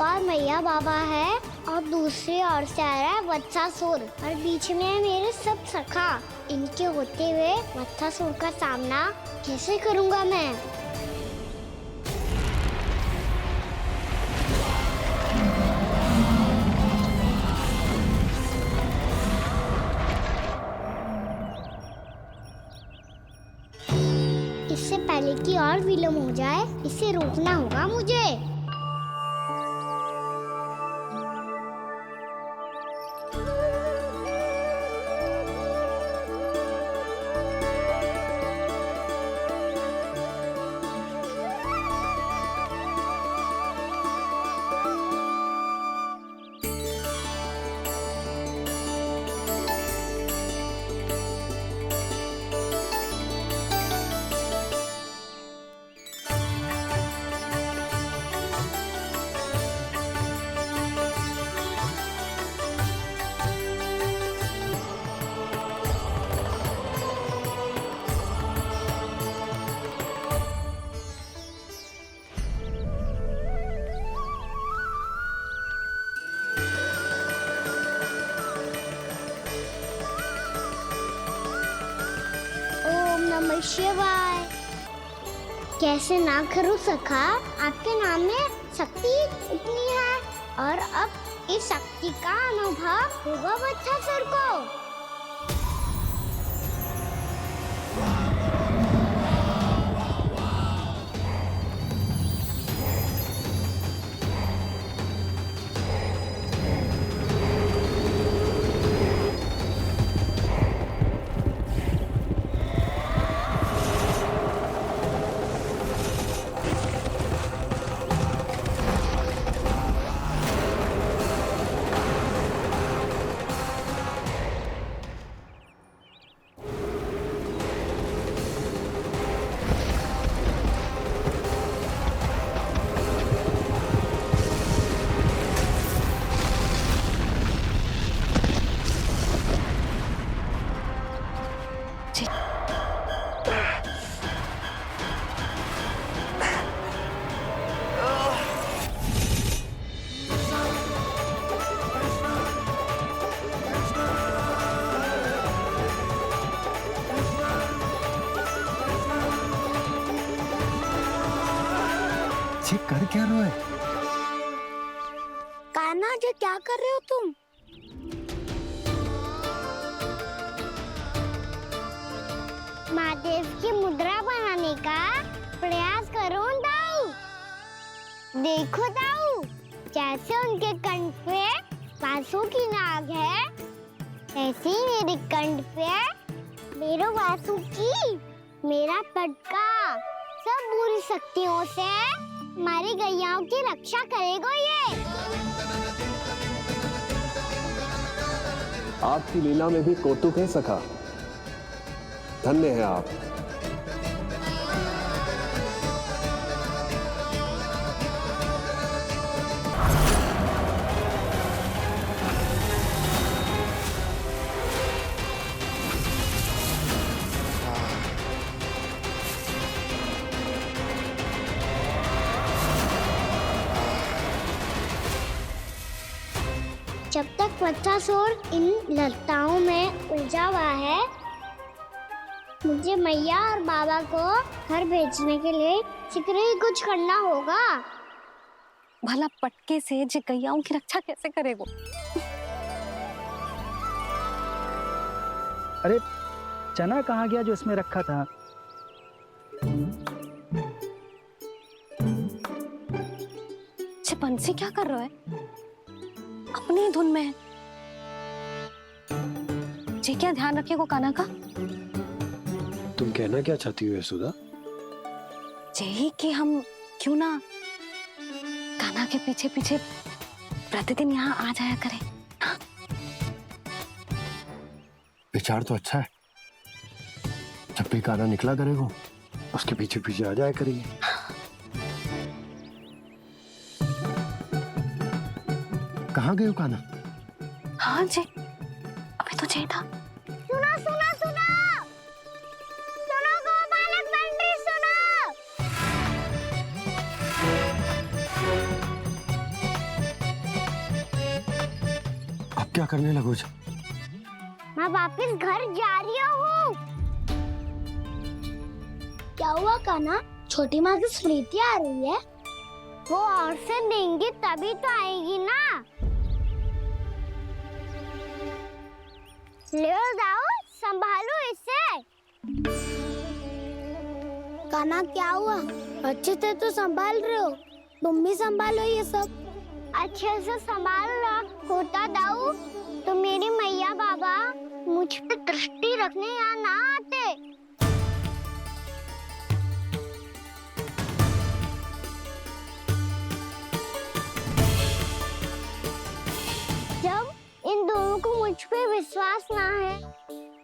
और मैया बाबा है और दूसरी ओर से आ रहा है वत्सासुर और बीच में है मेरे सब सखा। इनके होते हुए वत्सासुर का सामना कैसे करूंगा मैं? इससे पहले कि और विलम्ब हो जाए, इसे रोकना होगा मुझे। नमः शिवाय। कैसे ना करूं सखा, आपके नाम में शक्ति इतनी है और अब इस शक्ति का अनुभव होगा वत्सासुर को। कर क्या रहे हो? कान्हा जी क्या कर रहे हो तुम? महादेव की मुद्रा बनाने का प्रयास करो दाऊ। देखो दाऊ, जैसे उनके कंठ पे वासु की नाग है, ऐसे ही मेरे कंठ पे मेरे वासु की मेरा पटका सब बुरी शक्तियों से हमारी गैयाओं की रक्षा करेगा ये। आपकी लीला में भी कौतुक है सखा, धन्य है आप। जब तक वत्सासुर इन लताओं में उलझा हुआ है, मुझे मैया और बाबा को घर भेजने के लिए शीघ्र ही कुछ करना होगा। भला पटके से गैयाओं की रक्षा कैसे करेगो? अरे चना कहाँ गया जो इसमें रखा था? बंसी क्या कर रहा है? अपनी धुन में है। जी क्या ध्यान रखेगो कान्हा का? तुम कहना क्या चाहती हो यशोदा? यही कि हम क्यों ना कान्हा के पीछे पीछे प्रतिदिन यहाँ आ जाया करें। हाँ? विचार तो अच्छा है। जब भी कान्हा निकला करेगा, उसके पीछे पीछे आ जाया करेंगे। कहाँ गए हो कान्हा? हाँ जी, अभी तो चाहिए था। सुनो सुनो सुनो, सुनो गोपालक पंडित सुनो। क्या करने लगो? मैं वापस घर जा रही हूँ। क्या हुआ कान्हा? छोटी माँ की स्मृति आ रही है। वो और से देंगे तभी तो आएगी ना। ले जाओ, संभालो इसे। कान्हा क्या हुआ? अच्छे से तो संभाल रहे हो, तुम भी संभालो ये सब। अच्छे से संभाल लो होता दाऊ तो मेरी मैया बाबा मुझ पे दृष्टि रखने यहाँ ना आते। जब इन दोनों को मुझ पे विश्वास ना है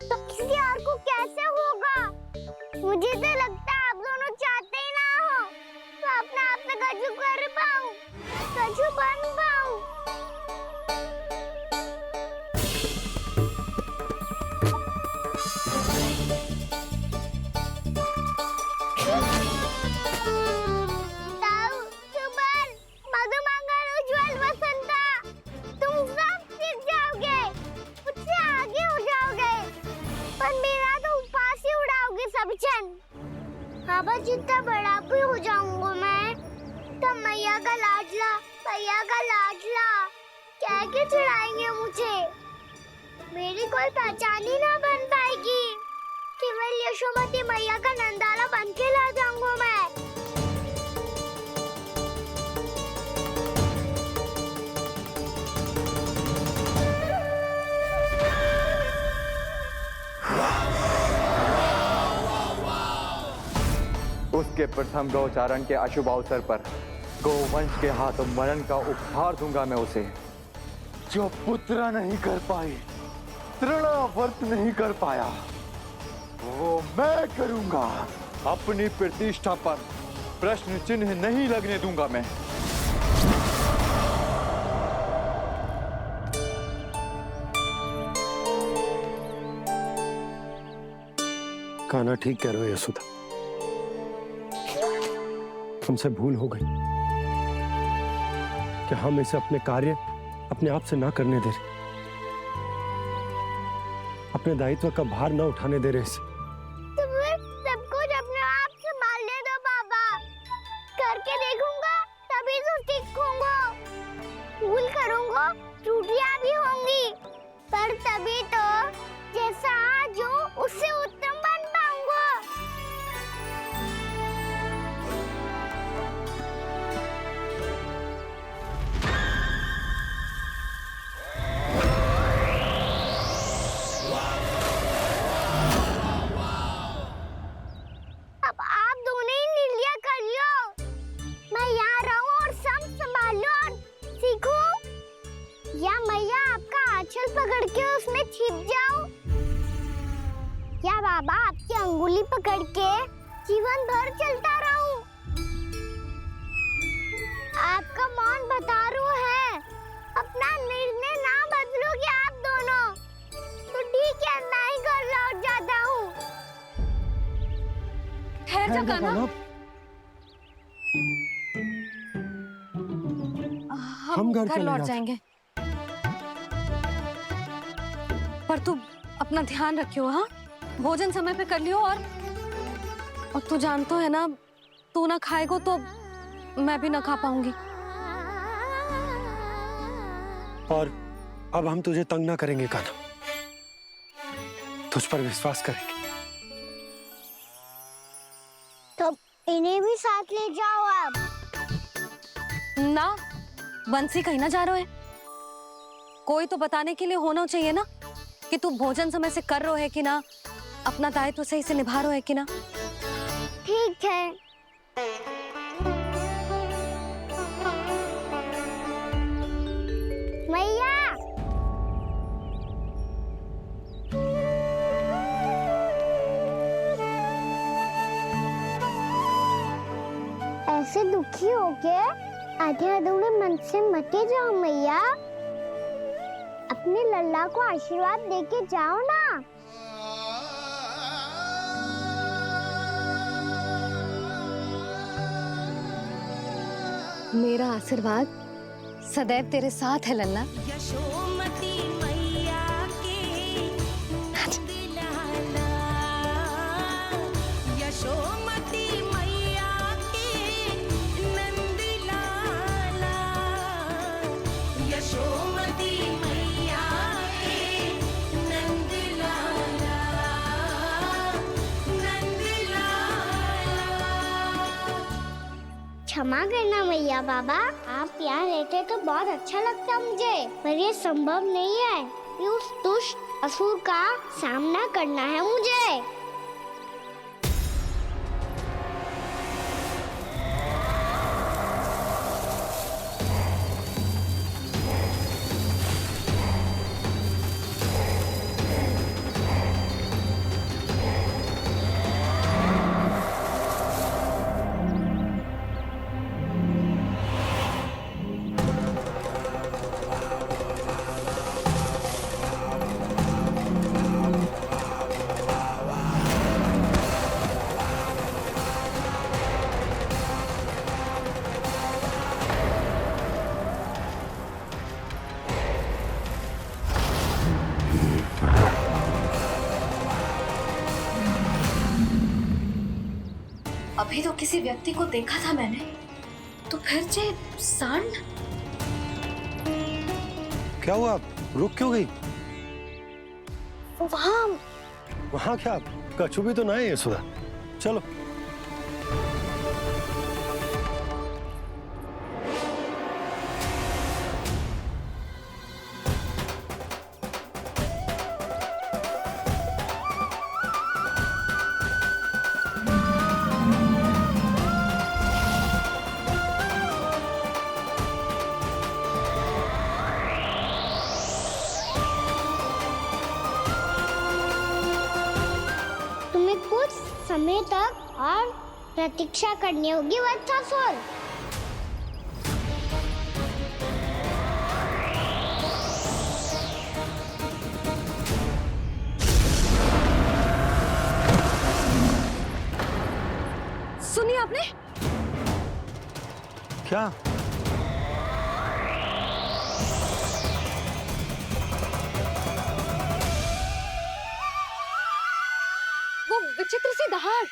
तो किसी और को कैसे होगा? मुझे तो लगता है आप दोनों चाहते ही ना हो तो अपने आप से गजू कर पाऊं, गजू बन पाऊं। ताऊ, सुबल, मधुमंगल, उज्जवल, वसंता, तुम सब सीख जाओगे, मुझसे आगे हो जाओगे, पर मेरा तो उपवास ही उड़ाओगे सब जन। बाबा जितना बड़ा भी हो जाऊंगा मैं, तब मैया का लाडला, भैया का लाडला क्या के चिढ़ाएंगे मुझे। मेरी कोई पहचान ही ना बन पाएगी। केवल यशोमती मैया का नंदाला बन के ला जाऊंगा मैं। उसके प्रथम गौचारण के अशुभ अवसर पर गोवंश के हाथों मरण का उपहार दूंगा मैं उसे। जो पुत्र नहीं कर पाई, तृणावर्त नहीं कर पाया, वो मैं करूंगा। अपनी प्रतिष्ठा पर प्रश्न चिन्ह नहीं लगने दूंगा मैं। कान्हा ठीक कह रहे हो यशोदा, हमसे भूल हो गई कि हम इसे अपने कार्य अपने आप से ना करने दे रहे, अपने दायित्व का भार ना उठाने दे रहे इसे। तो फिर सब कुछ अपने आप से संभालने दो बाबा, करके देखूंगा तभी तो सीखूंगा। भूल करूंगा, त्रुटियां भी होंगी, पर तभी तो जैसा आज हूँ उससे उत्तम बन पाऊंगा। अब आप दोनों ही निर्णय कर लो। मैं यहाँ रहूं और सब संभालूं और सीखूं, या मैया आपका आंचल पकड़ के उसमें छिप जाऊं, या बाबा आपकी अंगुली पकड़ के जीवन भर चलता रहूं। आपका मौन बतारू है, अपना निर्णय ना बदलोगे आप दोनों तो ठीक है, मैं ही घर लौट जाता हूँ। ठहर जा कान्हा, हम घर चले लौट जाते। जाएंगे, पर तू अपना ध्यान रखियो। हाँ, भोजन समय पे कर लियो। और तू जानतो है ना, तू ना खाएगो तो मैं भी ना खा पाऊंगी। और अब हम तुझे तंग ना करेंगे कान्हा, तुझ पर विश्वास करेंगे। तो इन्हें भी साथ ले जाओ आप। ना, बंसी कहीं ना जा रहे है, कोई तो बताने के लिए होना चाहिए ना कि तू भोजन समय से कर रहे है कि ना, अपना दायित्व सही से निभा रहे है कि ना। ठीक है। मैया, ऐसे दुखी हो के आधे अधूरे मन से मत जाओ मैया, अपने लल्ला को आशीर्वाद देके जाओ ना। मेरा आशीर्वाद सदैव तेरे साथ है लल्ला। यशोमती क्षमा करना मैया बाबा, आप यहाँ रहते तो बहुत अच्छा लगता मुझे, पर ये संभव नहीं है कि उस दुष्ट असुर का सामना करना है मुझे। अभी तो किसी व्यक्ति को देखा था मैंने, तो फिर जे सांड। क्या हुआ, रुक क्यों गई? वहाँ क्या, कछु भी तो ना है यशोदा, चलो। कुछ समय तक और प्रतीक्षा करनी होगी वत्सासुर। सुनिए आपने क्या? वो विचित्र सी दहाड़।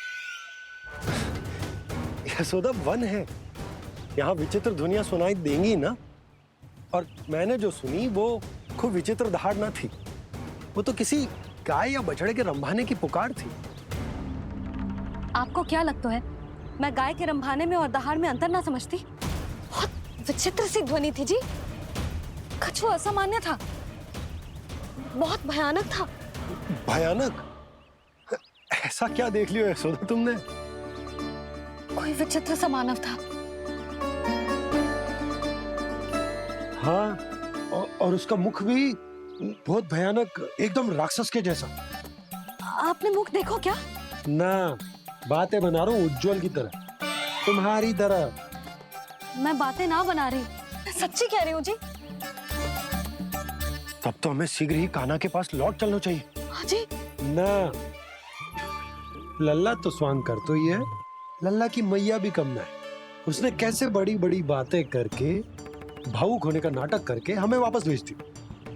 यशोदा, वन है, यहाँ विचित्र ध्वनियां सुनाई देंगी ना। और मैंने जो सुनी वो खूब विचित्र दहाड़ ना थी, वो तो किसी गाय या बछड़े के रंभाने की पुकार थी। आपको क्या लगता है मैं गाय के रंभाने में और दहाड़ में अंतर ना समझती? बहुत विचित्र सी ध्वनि थी जी, कुछ असामान्य था, बहुत भयानक था। भयानक? ऐसा क्या देख लियो यशोदा तुमने? कोई विचित्र सा मानव था। हाँ, और उसका मुख भी बहुत भयानक, एकदम राक्षस के जैसा। आपने मुख देखो क्या? ना, बातें बना रहा हूँ उज्जवल की तरह, तुम्हारी तरह। मैं बातें ना बना रही, मैं सच्ची कह रही हूँ जी। तब तो हमें शीघ्र ही कान्हा के पास लौट चलना चाहिए। हाँ जी। ना, लल्ला तो स्वांग कर तो ही है, लल्ला की मैया भी कम ना है। उसने कैसे बड़ी बड़ी बातें करके, भावुक होने का नाटक करके हमें वापस भेज दी,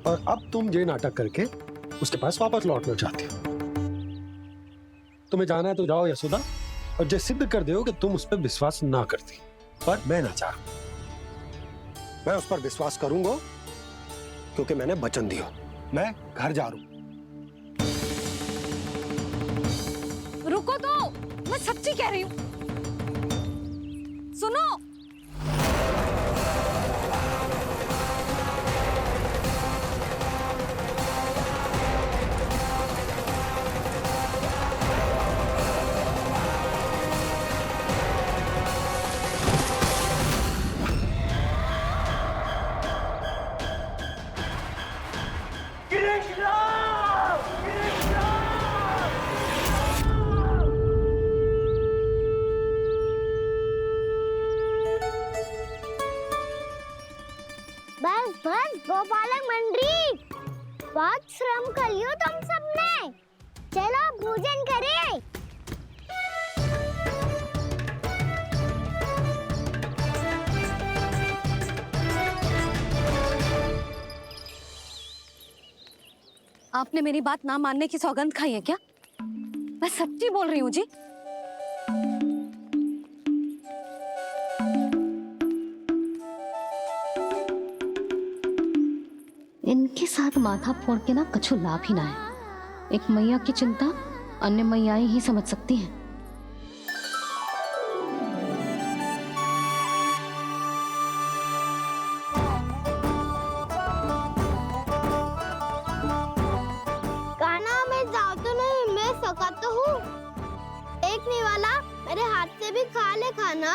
और अब तुम ये नाटक करके उसके पास वापस लौटना चाहती हो। तुम्हें जाना है तो जाओ यशोदा, और जो सिद्ध कर दो कि तुम उस पर विश्वास ना करती। पर मैं ना चाह, मैं उस पर विश्वास करूंगा क्योंकि मैंने वचन दिया। मैं घर जा रहा हूं। रुको तो, मैं सच्ची कह रही हूँ। सुनो, बस बस गोपालक मंडली, बहुत श्रम कर लियो तुम सबने, चलो भोजन करें। आपने मेरी बात ना मानने की सौगंध खाई है क्या? मैं सच्ची बोल रही हूँ जी। इनके साथ माथा फोड़ के ना कछु लाभ ही ना है। एक मैया की चिंता अन्य मैयाएं ही समझ सकती हैं। मेरे हाथ से भी खा ले खाना।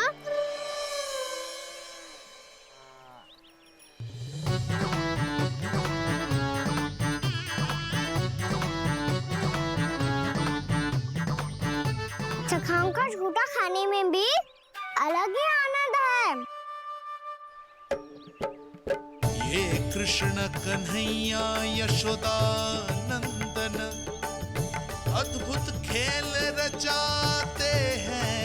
चखाओं का झूठा खाने में भी अलग ही आनंद है। ये कृष्ण कन्हैया यशोदा नंदन अद्भुत खेल रचाते हैं,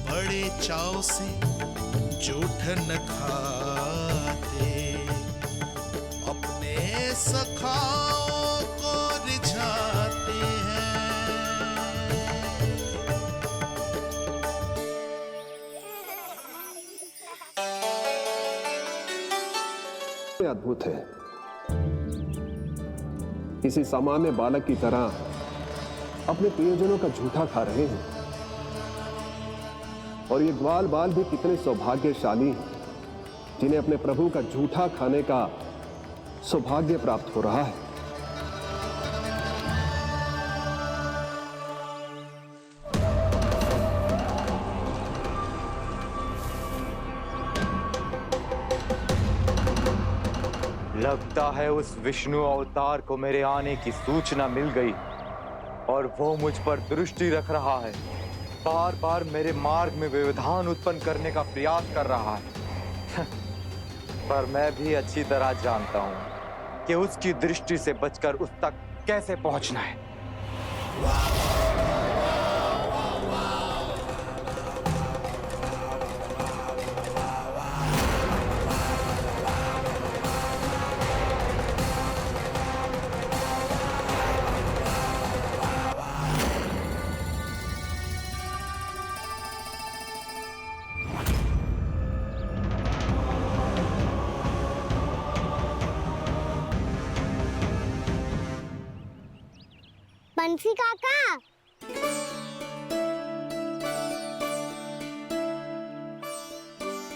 बड़े चाव से जूठ न खाते, अपने सखाओं को रिझाते हैं। अद्भुत है। किसी सामान्य बालक की तरह अपने प्रियजनों का झूठा खा रहे हैं, और ये ग्वाल बाल भी कितने सौभाग्यशाली हैं जिन्हें अपने प्रभु का झूठा खाने का सौभाग्य प्राप्त हो रहा है। लगता है उस विष्णु अवतार को मेरे आने की सूचना मिल गई और वो मुझ पर दृष्टि रख रहा है। बार बार मेरे मार्ग में व्यवधान उत्पन्न करने का प्रयास कर रहा है। पर मैं भी अच्छी तरह जानता हूं कि उसकी दृष्टि से बचकर उस तक कैसे पहुंचना है। बंसी काका,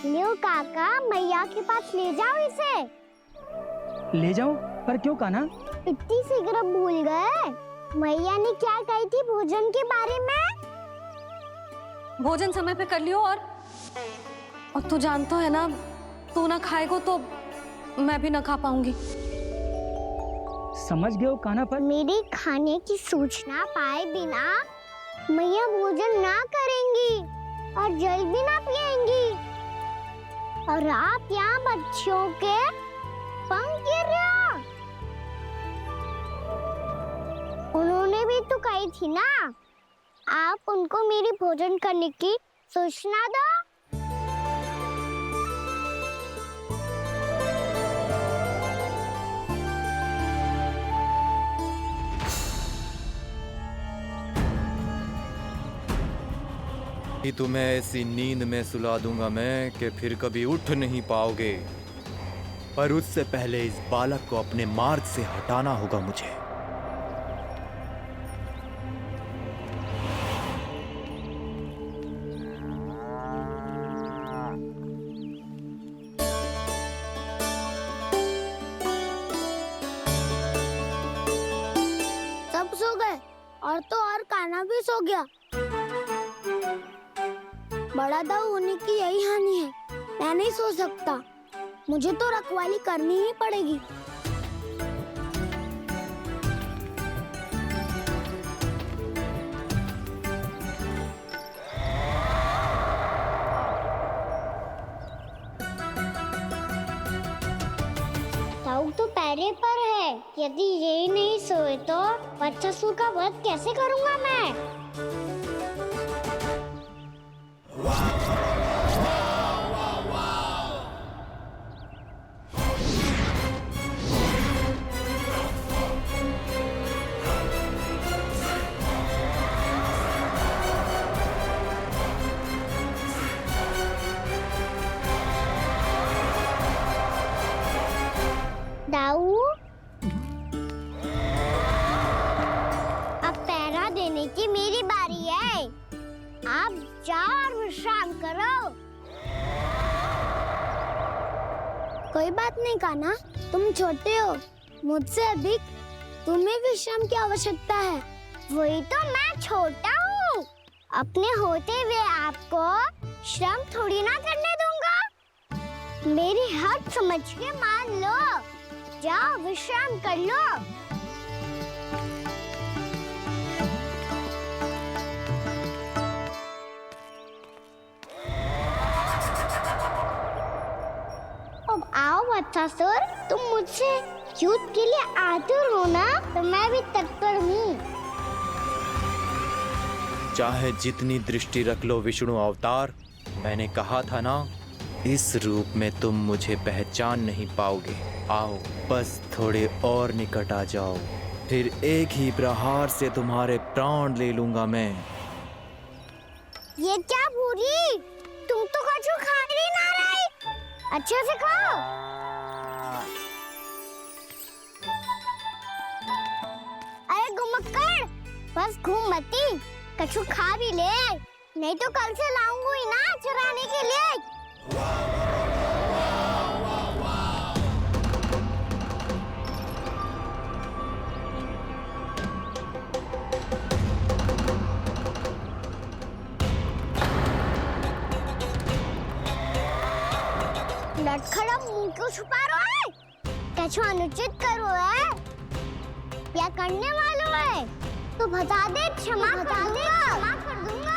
लियो काका, मैया के पास ले जाओ इसे। ले जाओ? पर क्यों कान्हा? इतनी शीघ्र भूल गए? मैया ने क्या कही थी भोजन के बारे में? भोजन समय पे कर लियो। और तू जानता है ना, तू ना खाएगा तो मैं भी ना खा पाऊंगी। समझ गए हो कान्हा? पर मेरी खाने की सूचना पाए बिना मैया भोजन ना करेंगी और जल भी ना पिएंगी, और आप यहाँ बच्चों के पंख गिर रहे हो। उन्होंने भी तो कही थी ना, आप उनको मेरी भोजन करने की सूचना दो। तुम्हें ऐसी नींद में सुला दूंगा मैं कि फिर कभी उठ नहीं पाओगे। पर उससे पहले इस बालक को अपने मार्ग से हटाना होगा मुझे। सब सो गए, और तो और कान्हा भी सो गया। बड़ा दाऊ होने की यही हानि है। मैं नहीं सो सकता, मुझे तो रखवाली करनी ही पड़ेगी। दाऊ तो पैरे पर है। यदि ये नहीं सोए तो बच्चासुर का वध कैसे करूंगा मैं? दाऊ, अब पहरा देने की मेरी बारी है। आप जाओ और विश्राम करो। कोई बात नहीं कान्हा, तुम छोटे हो, मुझसे अधिक तुम्हें विश्राम की आवश्यकता है। वही तो मैं छोटा हूँ। अपने होते हुए आपको श्रम थोड़ी ना करने दूंगा। मेरी हद समझ के मान लो, जाओ विश्राम कर लो। अब आओ वत्सासुर, तुम मुझसे युद्ध के लिए आतुर हो ना, तो मैं भी तत्पर हूँ। चाहे जितनी दृष्टि रख लो विष्णु अवतार, मैंने कहा था ना, इस रूप में तुम मुझे पहचान नहीं पाओगे। आओ बस थोड़े और निकट आ जाओ, फिर एक ही प्रहार से तुम्हारे प्राण ले लूंगा मैं। ये क्या पूरी, तुम तो कछु खा ही ना रही, अच्छे से खाओ। अरे घुमक्कड़, बस घूम मती, कछु खा भी ले, नहीं तो कल से लाऊंगी ही ना चुराने के लिए। लटखड़ा मुंह क्यों छुपा रहा है? कछु अनुचित करो है या करने वालों है तो बता दे, क्षमा कर दूंगा।